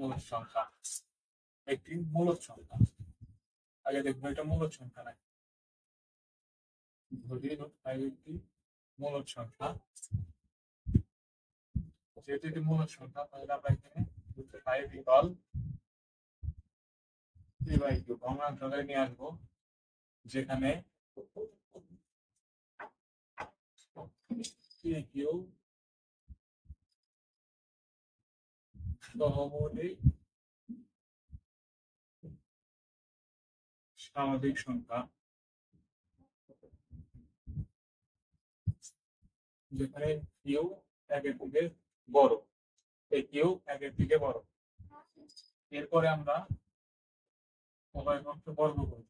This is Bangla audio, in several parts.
মূলদ সংখ্যা, একটি মূলদ সংখ্যা। আগে দেখবো এটা মূলদ সংখ্যা নাকি। ধরি √5 একটি মূলদ সংখ্যা, যেহেতু এটি মূলদ সংখ্যা তাহলে আমরা এখানে √5 ইকুয়াল 3/2 ভগ্নাংশে নিয়ে আসবো, যেখানে কেউ সহমৌলিক স্বাভাবিক সংখ্যা, যেখানে কিউ একের থেকে বড়, এই কিউ একের থেকে বড়। এরপরে আমরা উভয় পক্ষে বর্গ করি,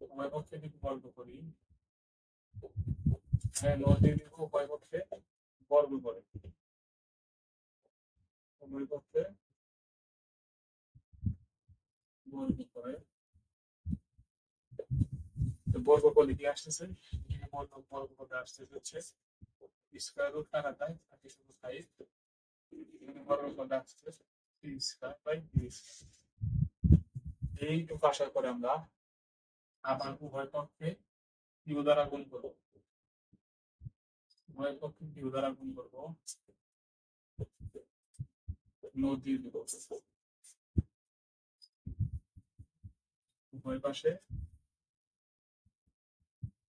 উভয় পক্ষে যদি বর্গ করি নদীর উভয় পক্ষে বর্গ করে, উভয় পক্ষে বর্গ করে বর্গ করলে কি আসতেছে, বর্গ করতে আসতেছে হচ্ছে স্কয়ার রুট কাটাটায় 35 বর্গ করতে আসতেছে 3² এইটুকু আসার পরে আমরা আবার উভয় পক্ষে কিউ দ্বারা গুণ করবো, উভয় পক্ষে কিউ দ্বারা গুণ করবো নদীর উভয় পাশে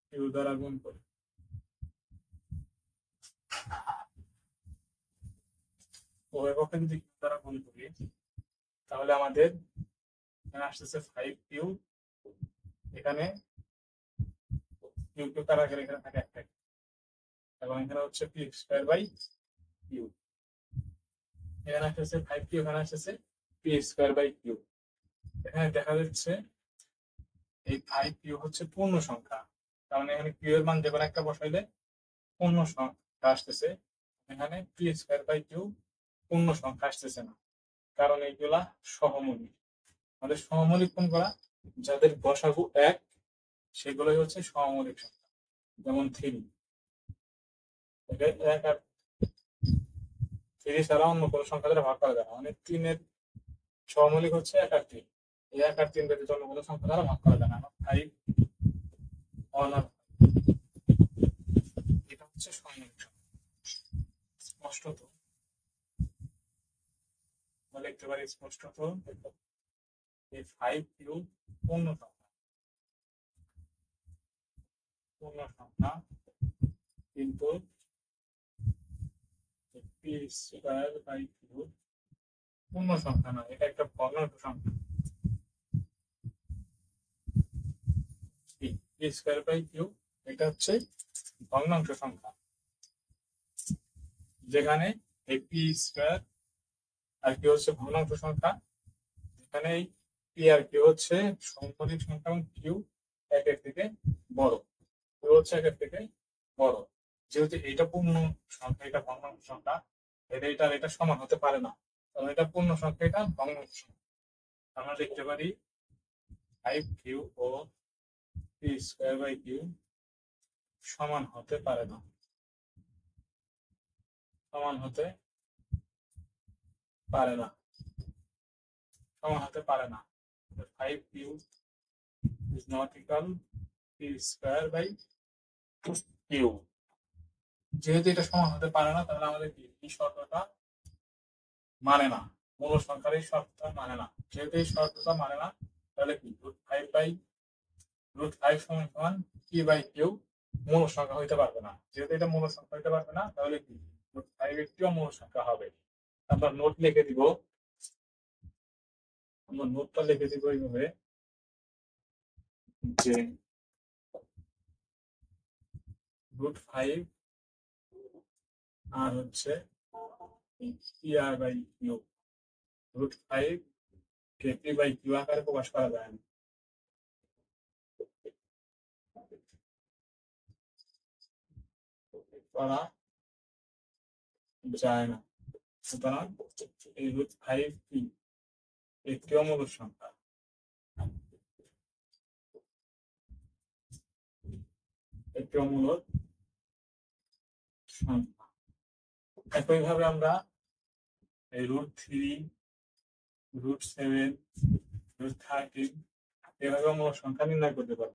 কিউ দ্বারা গুণ করে, উভয় পক্ষে যদি কিউ দ্বারা গুণ করি তাহলে আমাদের এখানে আসতেছে 5 কিউ, এখানে কিউ কিউ কাটাকাটি এখানে থাকে একটাই, এবং এখানে হচ্ছে p²/q, এখানে আসতেছে 5 কিউ, এখানে আসতেছে p²/q। এখানে দেখা যাচ্ছে এই 5 কিউ হচ্ছে পূর্ণ সংখ্যা, তার মানে এখানে কিউ এর মান যে কোনো একটা বসাইলে পূর্ণ সংখ্যা আসতেছে, এখানে p²/q পূর্ণ সংখ্যা আসতেছে না, কারণ এইগুলা সহমৌলিক। আমাদের সহমৌলিক কোনগুলা, যাদের গসাগু 1 সেগুলোই হচ্ছে সহমৌলিক সংখ্যা, যেমন 3, এটা 1 আর 3 ছাড়া অন্য কোনো সংখ্যা দ্বারা ভাগ করা যায় না, মানে 3 এর সহমৌলিক হচ্ছে 1 আর 3, এই 1 আর 3 ব্যতীত অন্য কোনো সংখ্যা দ্বারা ভাগ করা যায় না। 5 1 আর এটা হচ্ছে সহমৌলিক সংখ্যা। স্পষ্টত লিখতে পারি, স্পষ্টত এই 5 কিউ পূর্ণ সংখ্যা, পূর্ণ সংখ্যা, কিন্তু p²/q পূর্ণ সংখ্যা নয়, এটা একটা ভগ্নাংশ সংখ্যা। p²/q এটা হচ্ছে ভগ্নাংশ সংখ্যা, যেখানে এই p² আর q হচ্ছে ভগ্নাংশ সংখ্যা, যেখানে এই p আর q হচ্ছে সমমৌলিক সংখ্যা এবং q একের থেকে বড়, q হচ্ছে একের থেকে বড়। যেহেতু এটা পূর্ণ সংখ্যা, এটা ভগ্নাংশ সংখ্যা, এটা সমান হতে পারে না, কারণ এটা পূর্ণ সংখ্যা, এটা ভগ্নাংশ সংখ্যা। আমরা দেখতে পারি 5q ও p²/q সমান হতে পারে না, সমান হতে পারে না, সমান হতে পারে না। 5q is not equal p²/q। যেহেতু এটা সমান হতে পারে না, তাহলে আমাদের এই শর্তটা মানে না, মূল সংখ্যার এই শর্তটা মানে না। যেহেতু এই শর্তটা মানে না, তাহলে কি √5 সমান p/q মূল সংখ্যা হইতে পারবে না। যেহেতু এটা মূল সংখ্যা হইতে পারবে না, তাহলে কি √5 একটিও মূল সংখ্যা হবে। আমরা নোট লিখে দিব, আমরা নোটটা লিখে দিব এইভাবে যে √5 আর হচ্ছে p/q, √5 কে p/q আকারে প্রকাশ করা যায় না, করা যায় না। সুতরাং এই √5 কি একটি অমূলদ সংখ্যা, একটি অমূলদ সংখ্যা। একইভাবে আমরা এই √3, √7, √13 এভাবে আমরা সংখ্যা নির্ণয় করতে পারবো।